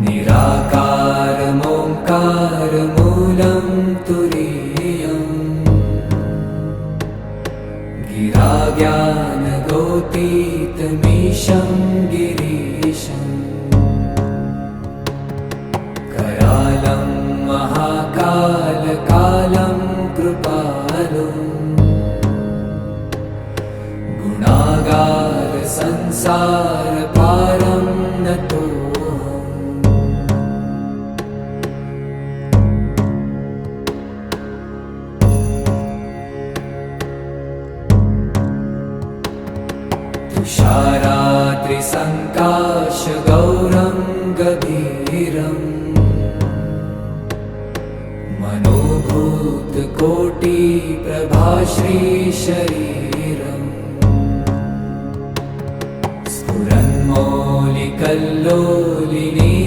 निराकारमोङ्कारमूलं तुरीयम् गिराज्ञानगोतीतमीशं गिरीशम् करालं महाकालकालं कृपालुम् गुणागार संसार पारं नतोऽहम् तुषाराद्रिसङ्काशगौरं गभीरम् मनोभूतकोटिप्रभाश्रीशरीरम् स्फुरन्मौलिकल्लोलिनी